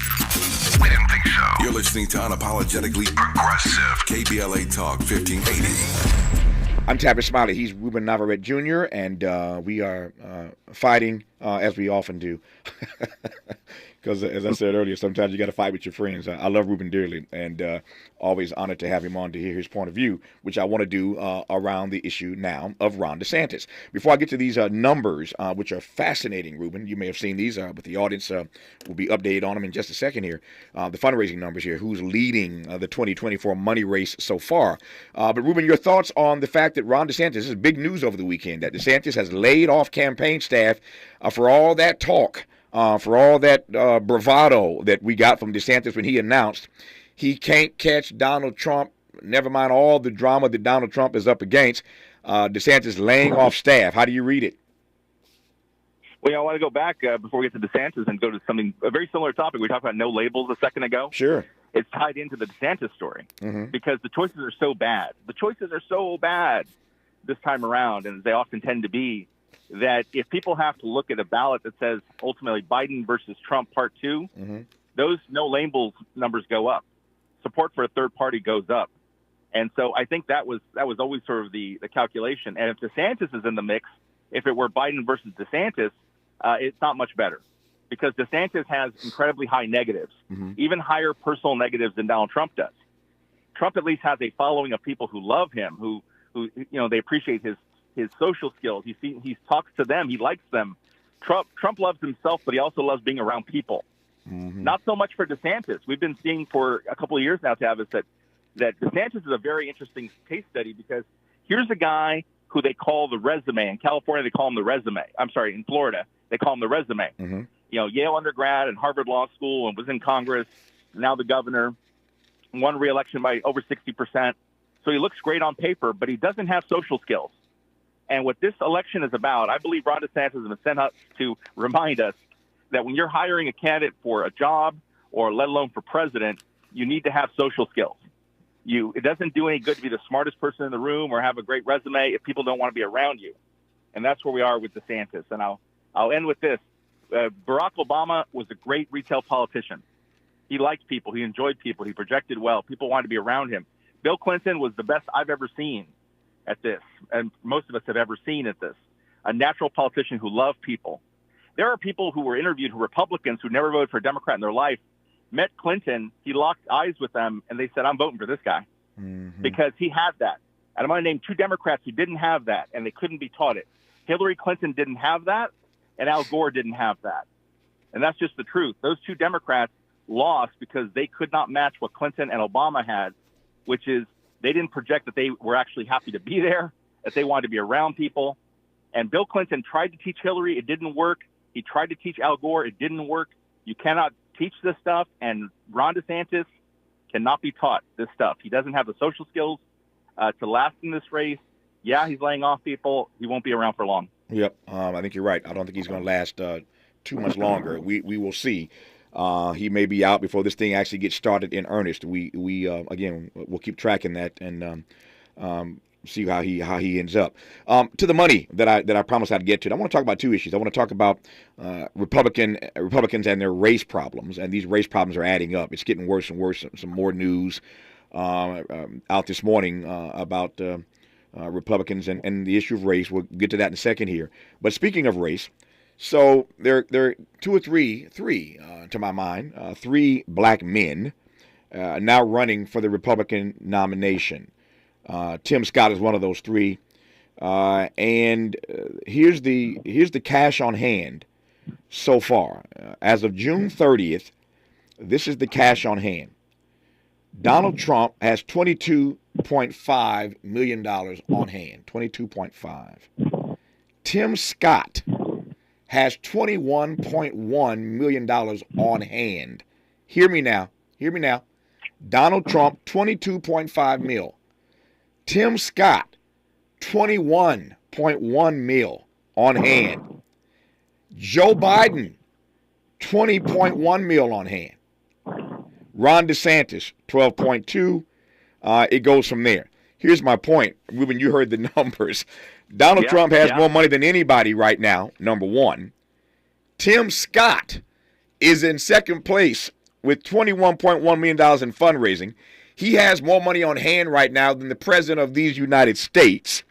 We didn't think so. You're listening to Unapologetically Progressive, KBLA Talk 1580. I'm Tavis Smiley. He's Ruben Navarrette Jr., and we are fighting, as we often do. Because, as I said earlier, sometimes you got to fight with your friends. I love Ruben dearly, and always honored to have him on to hear his point of view, which I want to do around the issue now of Ron DeSantis. Before I get to these numbers, which are fascinating, Ruben, you may have seen these, but the audience will be updated on them in just a second here. The fundraising numbers here, who's leading the 2024 money race so far. But, Ruben, your thoughts on the fact that Ron DeSantis, this is big news over the weekend, that DeSantis has laid off campaign staff for all that talk. For all that bravado that we got from DeSantis when he announced he can't catch Donald Trump, never mind all the drama that Donald Trump is up against, DeSantis laying off staff. How do you read it? Well, I want to go back before we get to DeSantis and go to a very similar topic. We talked about no labels a second ago. Sure. It's tied into the DeSantis story because the choices are so bad. The choices are so bad this time around, and they often tend to be, that if people have to look at a ballot that says ultimately Biden versus Trump part 2, those no labels numbers go up. Support for a third party goes up. And so I think that was always sort of the calculation. And if DeSantis is in the mix, if it were Biden versus DeSantis, it's not much better because DeSantis has incredibly high negatives, even higher personal negatives than Donald Trump does. Trump at least has a following of people who love him, who they appreciate his social skills. He talks to them. He likes them. Trump loves himself, but he also loves being around people. Not so much for DeSantis. We've been seeing for a couple of years now, Tavis, that DeSantis is a very interesting case study because here's a guy who they call the resume. In California, they call him the resume. I'm sorry, in Florida, they call him the resume. Yale undergrad and Harvard Law School and was in Congress, now the governor, won re-election by over 60%. So he looks great on paper, but he doesn't have social skills. And what this election is about, I believe Ron DeSantis has been sent up to remind us that when you're hiring a candidate for a job or let alone for president, you need to have social skills. It doesn't do any good to be the smartest person in the room or have a great resume if people don't want to be around you. And that's where we are with DeSantis. And I'll end with this. Barack Obama was a great retail politician. He liked people. He enjoyed people. He projected well. People wanted to be around him. Bill Clinton was the best I've ever seen at this, and most of us have ever seen at this, a natural politician who loved people. There are people who were interviewed, who Republicans who never voted for a Democrat in their life, met Clinton, he locked eyes with them, and they said, I'm voting for this guy because he had that. And I'm going to name 2 Democrats who didn't have that, and they couldn't be taught it. Hillary Clinton didn't have that, and Al Gore didn't have that. And that's just the truth. Those 2 Democrats lost because they could not match what Clinton and Obama had, which is they didn't project that they were actually happy to be there, that they wanted to be around people. And Bill Clinton tried to teach Hillary. It didn't work. He tried to teach Al Gore. It didn't work. You cannot teach this stuff. And Ron DeSantis cannot be taught this stuff. He doesn't have the social skills to last in this race. Yeah, he's laying off people. He won't be around for long. Yep. I think you're right. I don't think he's going to last too much longer. We will see. He may be out before this thing actually gets started in earnest. We again, we'll keep tracking that and see how he ends up. To the money that I promised I'd get to. I want to talk about 2 issues. I want to talk about Republicans and their race problems, and these race problems are adding up. It's getting worse and worse. Some more news out this morning about Republicans and the issue of race. We'll get to that in a second here. But speaking of race. So there are 2 or 3 to my mind, 3 black men now running for the Republican nomination. Tim Scott is one of those 3. And here's the cash on hand so far. As of June 30th, this is the cash on hand. Donald Trump has $22.5 million on hand, 22.5. Tim Scott has $21.1 million on hand. Hear me now. Hear me now. Donald Trump, 22.5 mil. Tim Scott, 21.1 mil on hand. Joe Biden, 20.1 mil on hand. Ron DeSantis, 12.2. It goes from there. Here's my point. Ruben, you heard the numbers. Donald Trump has more money than anybody right now, number one. Tim Scott is in second place with $21.1 million in fundraising. He has more money on hand right now than the president of these United States.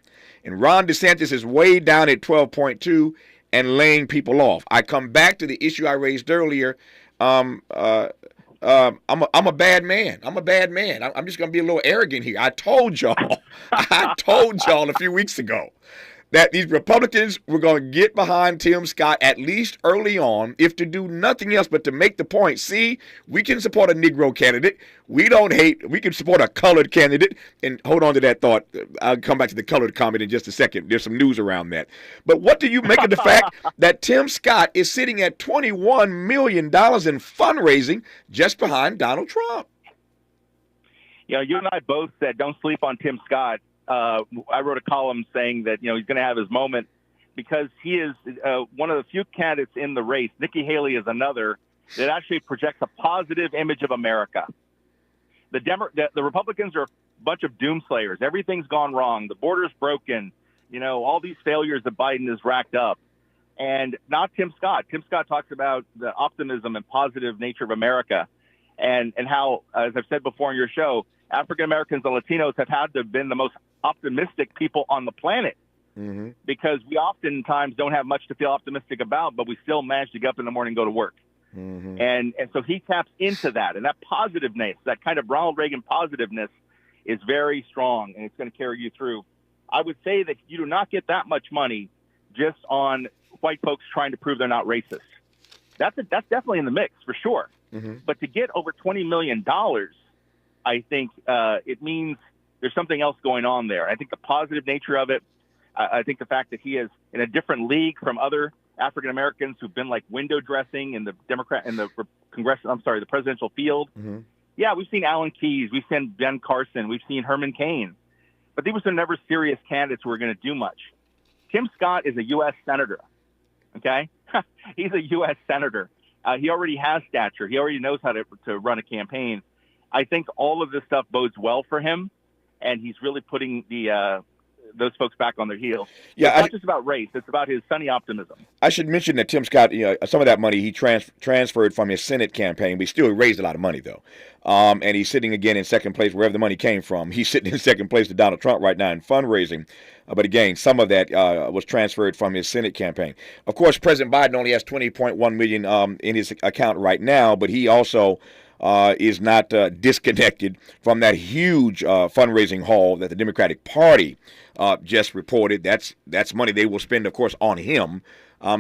And Ron DeSantis is way down at 12.2 and laying people off. I come back to the issue I raised earlier. I'm a bad man. I'm a bad man. I'm just going to be a little arrogant here. I told y'all a few weeks ago that these Republicans were going to get behind Tim Scott at least early on, if to do nothing else but to make the point. See, we can support a Negro candidate. We don't hate. We can support a colored candidate. And hold on to that thought. I'll come back to the colored comment in just a second. There's some news around that. But what do you make of the fact that Tim Scott is sitting at $21 million in fundraising just behind Donald Trump? You know, you and I both said don't sleep on Tim Scott. I wrote a column saying that, you know, he's going to have his moment because he is one of the few candidates in the race. Nikki Haley is another that actually projects a positive image of America. The Republicans are a bunch of doomslayers. Everything's gone wrong. The border's broken. You know, all these failures that Biden has racked up. And not Tim Scott. Tim Scott talks about the optimism and positive nature of America and how, as I've said before on your show, African Americans and Latinos have had to have been the most optimistic people on the planet because we oftentimes don't have much to feel optimistic about, but we still manage to get up in the morning and go to work. And so he taps into that. And that positiveness, that kind of Ronald Reagan positiveness is very strong, and it's going to carry you through. I would say that you do not get that much money just on white folks trying to prove they're not racist. That's definitely in the mix for sure. But to get over $20 million, I think it means there's something else going on there. I think the positive nature of it, I think the fact that he is in a different league from other African Americans who've been like window dressing in the the presidential field. Yeah, we've seen Alan Keyes, we've seen Ben Carson, we've seen Herman Cain, but these were never serious candidates who were going to do much. Tim Scott is a U.S. senator. Okay, he's a U.S. senator. He already has stature. He already knows how to run a campaign. I think all of this stuff bodes well for him, and he's really putting those folks back on their heels. Yeah, it's not just about race; it's about his sunny optimism. I should mention that Tim Scott, some of that money he transferred from his Senate campaign, but he still raised a lot of money though, and he's sitting again in second place wherever the money came from. He's sitting in second place to Donald Trump right now in fundraising. But again, some of that was transferred from his Senate campaign. Of course, President Biden only has $20.1 million in his account right now, but he also is not disconnected from that huge fundraising haul that the Democratic Party just reported. That's money they will spend, of course, on him.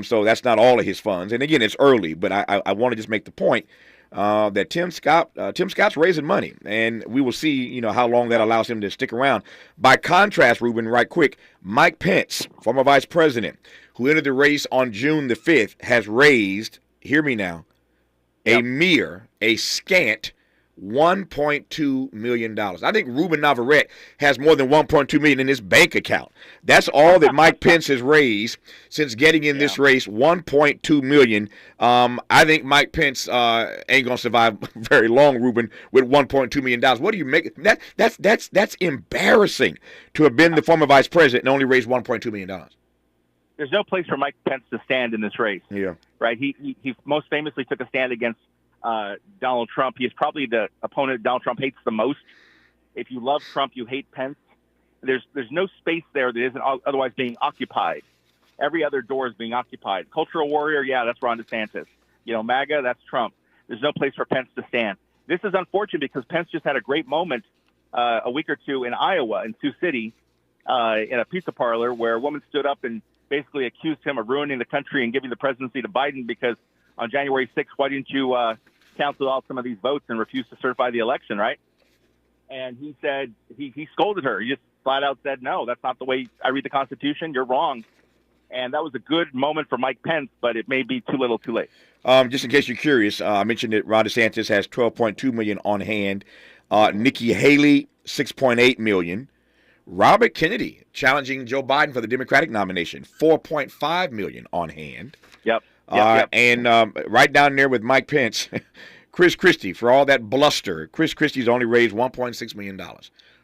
So that's not all of his funds. And again, it's early, but I want to just make the point that Tim Scott's raising money, and we will see, how long that allows him to stick around. By contrast, Ruben, right quick, Mike Pence, former vice president, who entered the race on June the 5th, has raised, hear me now, a scant $1.2 million. I think Ruben Navarrete has more than $1.2 million in his bank account. That's all that Mike Pence has raised since getting in this race, $1.2 million. I think Mike Pence ain't gonna survive very long, Ruben, with $1.2 million. What do you make? That's embarrassing to have been the former vice president and only raised $1.2 million. There's no place for Mike Pence to stand in this race. Yeah. Right. He most famously took a stand against Donald Trump. He is probably the opponent Donald Trump hates the most. If you love Trump, you hate Pence. There's no space there that isn't otherwise being occupied. Every other door is being occupied. Cultural warrior, yeah, that's Ron DeSantis. MAGA, that's Trump. There's no place for Pence to stand. This is unfortunate because Pence just had a great moment a week or two in Iowa, in Sioux City, in a pizza parlor where a woman stood up and basically accused him of ruining the country and giving the presidency to Biden because on January 6th, why didn't you cancel out some of these votes and refuse to certify the election, right? And he said, he scolded her. He just flat out said, no, that's not the way I read the Constitution. You're wrong. And that was a good moment for Mike Pence, but it may be too little too late. Just in case you're curious, I mentioned that Ron DeSantis has $12.2 million on hand. Nikki Haley, $6.8 million. Robert Kennedy challenging Joe Biden for the Democratic nomination, $4.5 million on hand. Yep. And right down there with Mike Pence, Chris Christie, for all that bluster. Chris Christie's only raised $1.6 million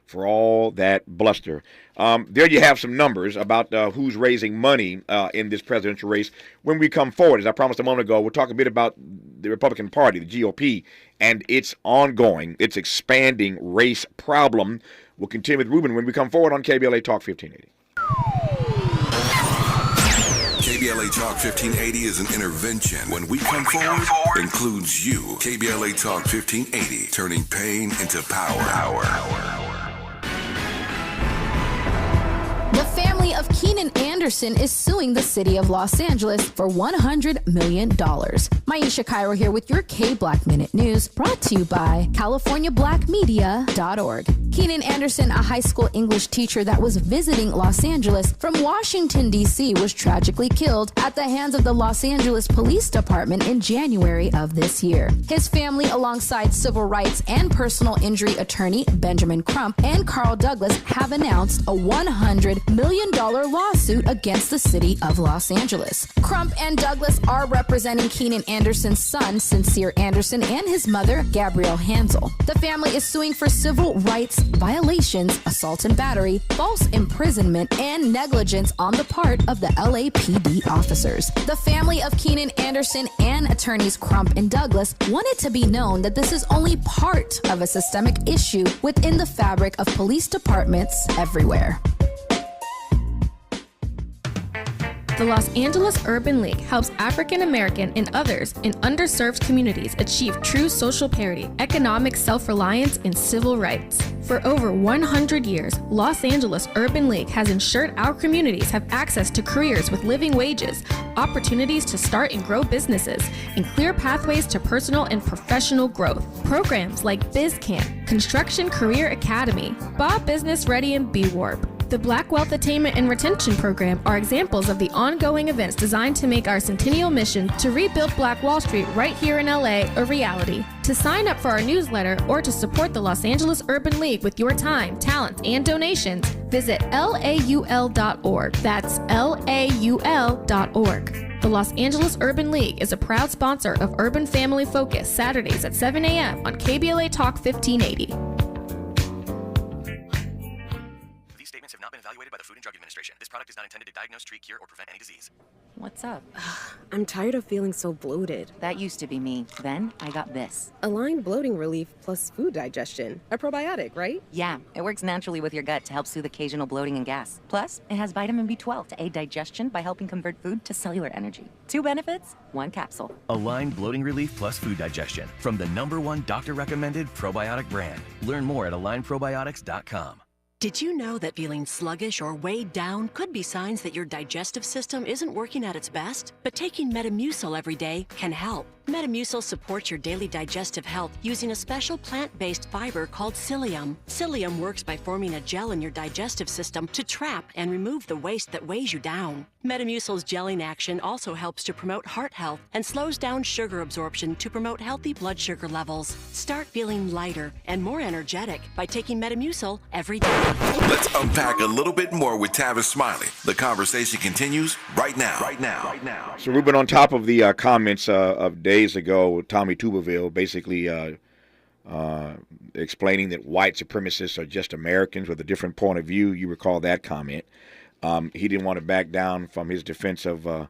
for all that bluster. There you have some numbers about who's raising money in this presidential race. When we come forward, as I promised a moment ago, we'll talk a bit about the Republican Party, the GOP, and its ongoing, its expanding race problem. We'll continue with Ruben when we come forward on KBLA Talk 1580. KBLA Talk 1580 is an intervention. When we come forward, includes you. KBLA Talk 1580, turning pain into power. The family of Keenan Anderson is suing the city of Los Angeles for $100 million. Maisha Cairo here with your K-Black Minute News, brought to you by CaliforniaBlackMedia.org. Keenan Anderson, a high school English teacher that was visiting Los Angeles from Washington, D.C., was tragically killed at the hands of the Los Angeles Police Department in January of this year. His family, alongside civil rights and personal injury attorney Benjamin Crump and Carl Douglas, have announced a $100 million lawsuit against the city of Los Angeles. Crump and Douglas are representing Keenan Anderson's son, Sincere Anderson, and his mother, Gabrielle Hansel. The family is suing for civil rights violations, assault and battery, false imprisonment, and negligence on the part of the LAPD officers. The family of Keenan Anderson and attorneys Crump and Douglas want it to be known that this is only part of a systemic issue within the fabric of police departments everywhere. The Los Angeles Urban League helps African American and others in underserved communities achieve true social parity, economic self-reliance, and civil rights. For over 100 years, Los Angeles Urban League has ensured our communities have access to careers with living wages, opportunities to start and grow businesses, and clear pathways to personal and professional growth. Programs like Biz Camp, Construction Career Academy, Bob Business Ready, and B-Warp. The Black Wealth Attainment and Retention Program are examples of the ongoing events designed to make our centennial mission to rebuild Black Wall Street right here in LA a reality. To sign up for our newsletter or to support the Los Angeles Urban League with your time, talent, and donations, visit laul.org. That's laul.org. The Los Angeles Urban League is a proud sponsor of Urban Family Focus, Saturdays at 7 a.m. on KBLA Talk 1580. Statements have not been evaluated by the Food and Drug Administration. This product is not intended to diagnose, treat, cure, or prevent any disease. What's up? I'm tired of feeling so bloated. That used to be me. Then I got this. Align Bloating Relief plus food digestion. A probiotic, right? Yeah, it works naturally with your gut to help soothe occasional bloating and gas. Plus, it has vitamin B12 to aid digestion by helping convert food to cellular energy. 2 benefits, 1 capsule. Align Bloating Relief plus food digestion from the #1 doctor-recommended probiotic brand. Learn more at alignprobiotics.com. Did you know that feeling sluggish or weighed down could be signs that your digestive system isn't working at its best? But taking Metamucil every day can help. Metamucil supports your daily digestive health using a special plant-based fiber called psyllium. Psyllium works by forming a gel in your digestive system to trap and remove the waste that weighs you down. Metamucil's gelling action also helps to promote heart health and slows down sugar absorption to promote healthy blood sugar levels. Start feeling lighter and more energetic by taking Metamucil every day. Let's unpack a little bit more with Tavis Smiley. The conversation continues right now. So, Ruben, on top of the comments of days ago, Tommy Tuberville basically explaining that white supremacists are just Americans with a different point of view. You recall that comment. He didn't want to back down from his defense of white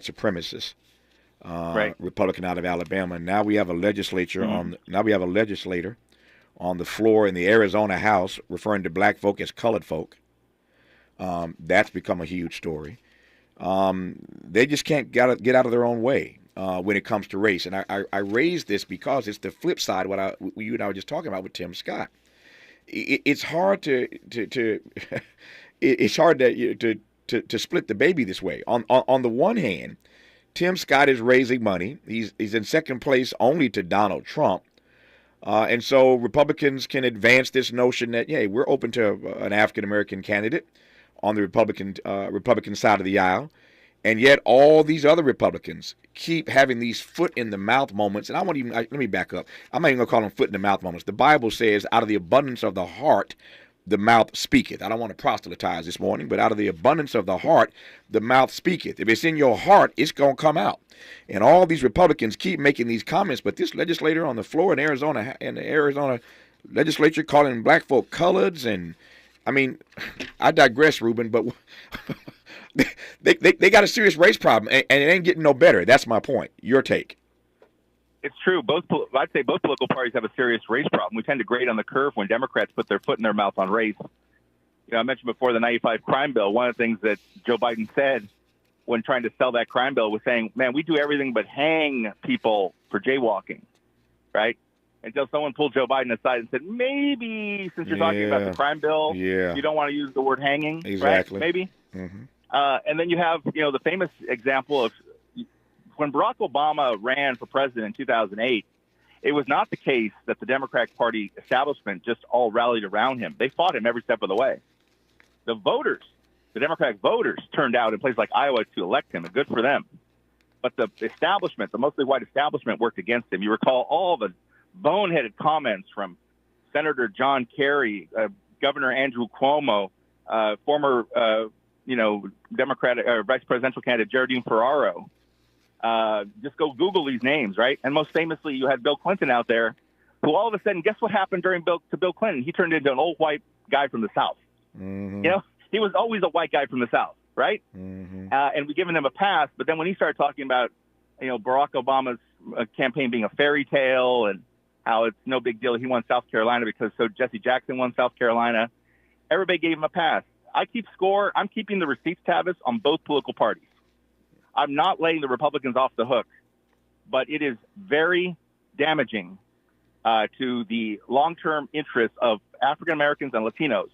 supremacists. Right. Republican out of Alabama. Now we have a legislator on the floor in the Arizona House referring to black folk as colored folk. That's become a huge story. They just can't get out of their own way when it comes to race. And I raise this because it's the flip side of what you and I were just talking about with Tim Scott. It's hard to split the baby this way. On the one hand, Tim Scott is raising money. He's in second place only to Donald Trump. And so Republicans can advance this notion that, hey, we're open to an African-American candidate on the Republican side of the aisle, and yet all these other Republicans keep having these foot in the mouth moments. And let me back up. I'm not even gonna call them foot in the mouth moments. The Bible says, out of the abundance of the heart, the mouth speaketh. I don't want to proselytize this morning, but out of the abundance of the heart, the mouth speaketh. If it's in your heart, it's going to come out. And all these Republicans keep making these comments, but this legislator on the floor in the Arizona legislature, calling black folk coloreds, and I mean, I digress, Ruben, but they got a serious race problem, and it ain't getting no better. That's my point. Your take. It's true. I'd say both political parties have a serious race problem. We tend to grade on the curve when Democrats put their foot in their mouth on race. I mentioned before the 95 crime bill. One of the things that Joe Biden said when trying to sell that crime bill was saying, man, we do everything but hang people for jaywalking, right? Until someone pulled Joe Biden aside and said, maybe since you're talking about the crime bill, you don't want to use the word hanging, exactly. Right? Maybe. Mm-hmm. And then you have, the famous example of when Barack Obama ran for president in 2008, it was not the case that the Democratic Party establishment just all rallied around him. They fought him every step of the way. The Democratic voters turned out in places like Iowa to elect him, and good for them. But the establishment, the mostly white establishment, worked against him. You recall all the boneheaded comments from Senator John Kerry, Governor Andrew Cuomo, former, Democratic vice presidential candidate Geraldine Ferraro. Just go Google these names, right? And most famously, you had Bill Clinton out there, who all of a sudden, guess what happened to Bill Clinton? He turned into an old white guy from the South. Mm-hmm. He was always a white guy from the South, right? Mm-hmm. And we've given him a pass. But then when he started talking about, Barack Obama's campaign being a fairy tale and how it's no big deal he won South Carolina because so Jesse Jackson won South Carolina, everybody gave him a pass. I keep score. I'm keeping the receipts, Tavis, on both political parties. I'm not letting the Republicans off the hook, but it is very damaging to the long-term interests of African Americans and Latinos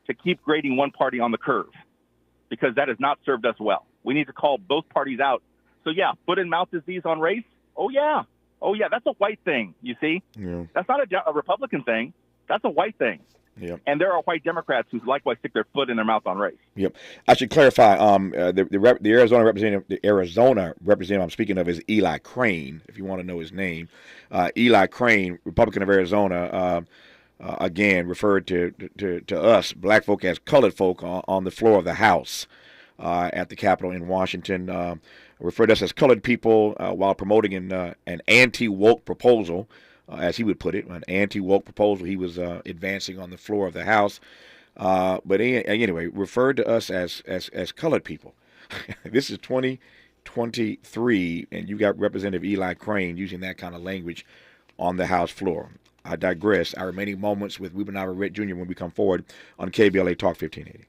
to keep grading one party on the curve, because that has not served us well. We need to call both parties out. So, yeah, foot and mouth disease on race. Oh, yeah, that's a white thing, you see. Yeah. That's not a Republican thing. That's a white thing. Yep. And there are white Democrats who likewise stick their foot in their mouth on race. Yep. I should clarify. The Arizona representative I'm speaking of is Eli Crane. If you want to know his name, Eli Crane, Republican of Arizona, again referred to us black folk as colored folk on the floor of the House at the Capitol in Washington. Referred to us as colored people while promoting an anti-woke proposal. As he would put it, an anti-woke proposal he was advancing on the floor of the House. But anyway, referred to us as colored people. This is 2023, and you got Representative Eli Crane using that kind of language on the House floor. I digress. Our remaining moments with Ruben Navarrette Jr. when we come forward on KBLA Talk 1580.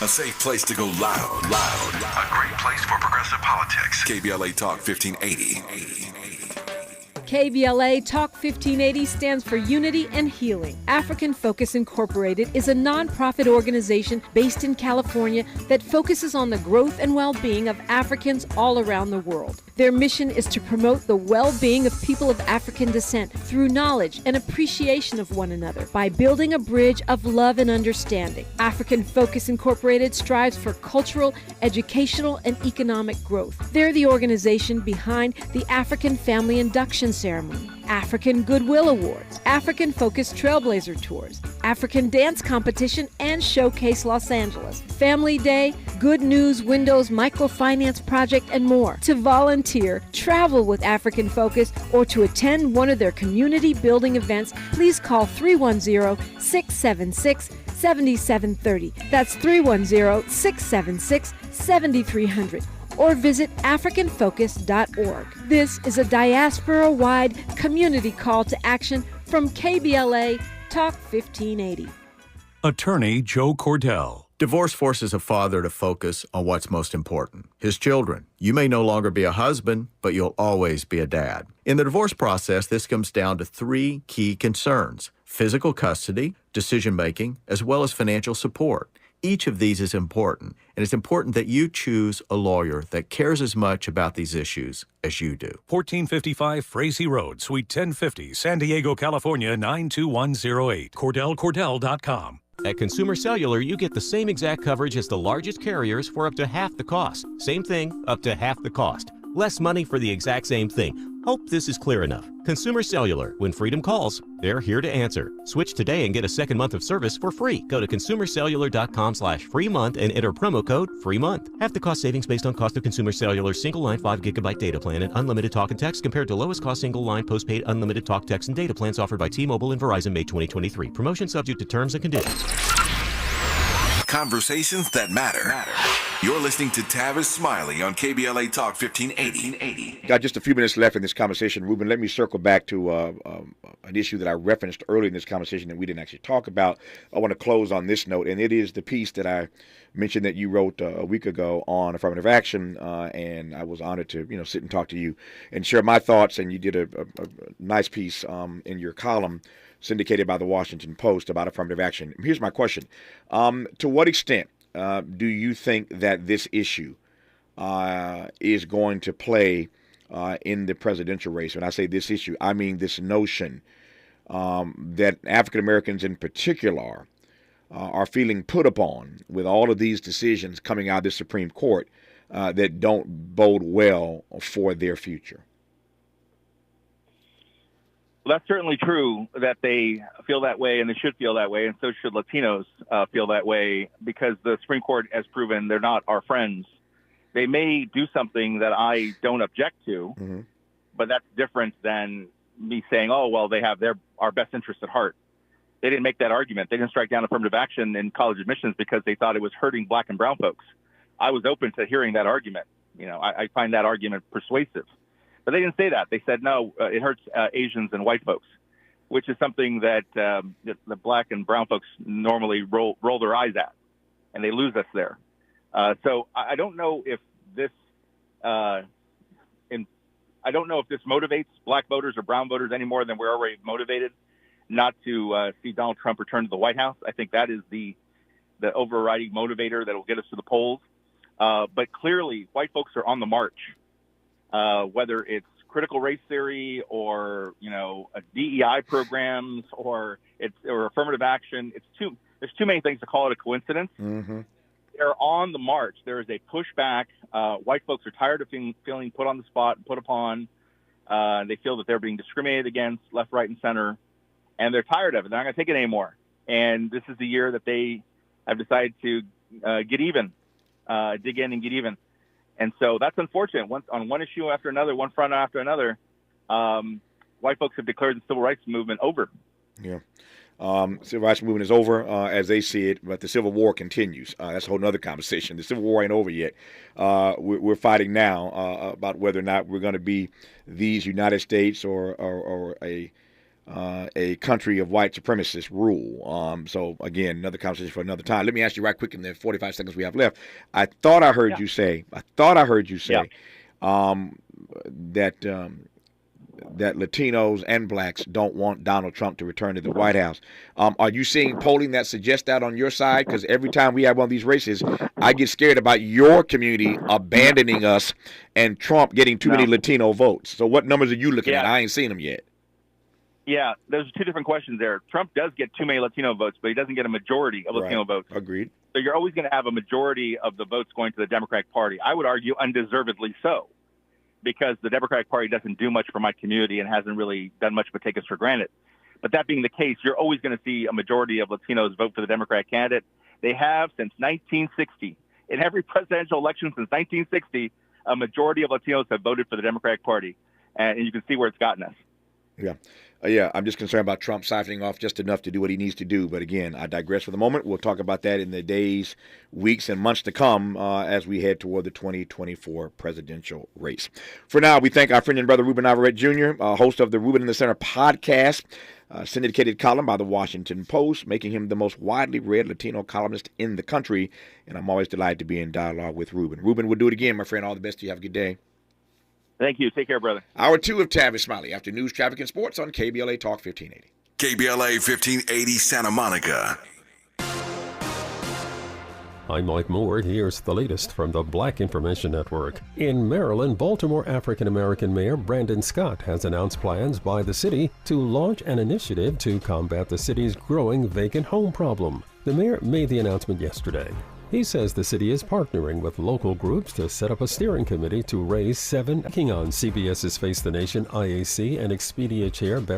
A safe place to go loud. A great place for progressive politics. KBLA Talk 1580. KBLA Talk 1580 stands for Unity and Healing. African Focus Incorporated is a nonprofit organization based in California that focuses on the growth and well-being of Africans all around the world. Their mission is to promote the well-being of people of African descent through knowledge and appreciation of one another by building a bridge of love and understanding. African Focus Incorporated strives for cultural, educational, and economic growth. They're the organization behind the African Family Induction Ceremony, African Goodwill Awards, African Focus Trailblazer Tours, African Dance Competition, and Showcase Los Angeles, Family Day, Good News Windows Microfinance Project, and more. To volunteer, travel with African Focus, or to attend one of their community building events, please call 310-676-7730. That's 310-676-7300. Or visit AfricanFocus.org. This is a diaspora-wide community call to action from KBLA Talk 1580. Attorney Joe Cordell. Divorce forces a father to focus on what's most important, his children. You may no longer be a husband, but you'll always be a dad. In the divorce process, this comes down to three key concerns: physical custody, decision-making, as well as financial support. Each of these is important, and it's important that you choose a lawyer that cares as much about these issues as you do. 1455 Frazee Road, Suite 1050, San Diego, California, 92108. CordellCordell.com. At Consumer Cellular, you get the same exact coverage as the largest carriers for up to half the cost. Same thing, up to half the cost. Less money for the exact same thing. Hope this is clear enough. Consumer Cellular. When freedom calls, they're here to answer. Switch today and get a second month of service for free. Go to consumercellular.com/free month and enter promo code free month. Half the cost savings based on cost of Consumer Cellular single line 5 gigabyte data plan and unlimited talk and text compared to lowest cost single line postpaid unlimited talk, text, and data plans offered by T-Mobile and Verizon May 2023. Promotion subject to terms and conditions. Conversations that matter. You're listening to Tavis Smiley on KBLA Talk 1580. Got just a few minutes left in this conversation. Ruben, let me circle back to an issue that I referenced earlier in this conversation that we didn't actually talk about. I want to close on this note, and it is the piece that I mentioned that you wrote a week ago on affirmative action, and I was honored to sit and talk to you and share my thoughts, and you did a nice piece in your column syndicated by the Washington Post about affirmative action. Here's my question. To what extent do you think that this issue is going to play in the presidential race? When I say this issue, I mean this notion that African Americans in particular are feeling put upon with all of these decisions coming out of the Supreme Court that don't bode well for their future. Well, that's certainly true that they feel that way, and they should feel that way, and so should Latinos feel that way, because the Supreme Court has proven they're not our friends. They may do something that I don't object to, but that's different than me saying, oh, well, they have our best interests at heart. They didn't make that argument. They didn't strike down affirmative action in college admissions because they thought it was hurting black and brown folks. I was open to hearing that argument. I find that argument persuasive. But they didn't say that. They said, no, it hurts Asians and white folks, which is something that the black and brown folks normally roll their eyes at, and they lose us there. So I don't know if this motivates black voters or brown voters any more than we're already motivated not to see Donald Trump return to the White House. I think that is the overriding motivator that will get us to the polls. But clearly, white folks are on the march. Whether it's critical race theory or DEI programs or affirmative action, there's too many things to call it a coincidence. They're on the march. There is a pushback. White folks are tired of feeling put on the spot, put upon. They feel that they're being discriminated against, left, right, and center, and they're tired of it. They're not going to take it anymore. And this is the year that they have decided to get even, dig in and get even. And so that's unfortunate. On one issue after another, one front after another, white folks have declared the civil rights movement over. Yeah. Civil rights movement is over as they see it, but the Civil War continues. That's a whole other conversation. The Civil War ain't over yet. We're fighting now about whether or not we're going to be these United States or a country of white supremacist rule. So, again, another conversation for another time. Let me ask you right quick in the 45 seconds we have left. I thought I heard you say that Latinos and blacks don't want Donald Trump to return to the White House. Are you seeing polling that suggests that on your side? Because every time we have one of these races, I get scared about your community abandoning us and Trump getting too many Latino votes. So what numbers are you looking at? I ain't seen them yet. Yeah, there's two different questions there. Trump does get too many Latino votes, but he doesn't get a majority of Latino votes. Agreed. So you're always going to have a majority of the votes going to the Democratic Party. I would argue undeservedly so, because the Democratic Party doesn't do much for my community and hasn't really done much but take us for granted. But that being the case, you're always going to see a majority of Latinos vote for the Democratic candidate. They have since 1960. In every presidential election since 1960, a majority of Latinos have voted for the Democratic Party. And you can see where it's gotten us. Yeah, I'm just concerned about Trump siphoning off just enough to do what he needs to do. But again, I digress for the moment. We'll talk about that in the days, weeks, and months to come as we head toward the 2024 presidential race. For now, we thank our friend and brother Ruben Navarrette Jr., host of the Ruben in the Center podcast, syndicated column by the Washington Post, making him the most widely read Latino columnist in the country. And I'm always delighted to be in dialogue with Ruben. Ruben, we'll do it again, my friend. All the best to you. Have a good day. Thank you. Take care, brother. Hour 2 of Tavis Smiley after news, traffic, and sports on KBLA Talk 1580. KBLA 1580 Santa Monica. I'm Mike Moore. Here's the latest from the Black Information Network. In Maryland, Baltimore African-American Mayor Brandon Scott has announced plans by the city to launch an initiative to combat the city's growing vacant home problem. The mayor made the announcement yesterday. He says the city is partnering with local groups to set up a steering committee to raise 7. Working on CBS's Face the Nation IAC and Expedia chair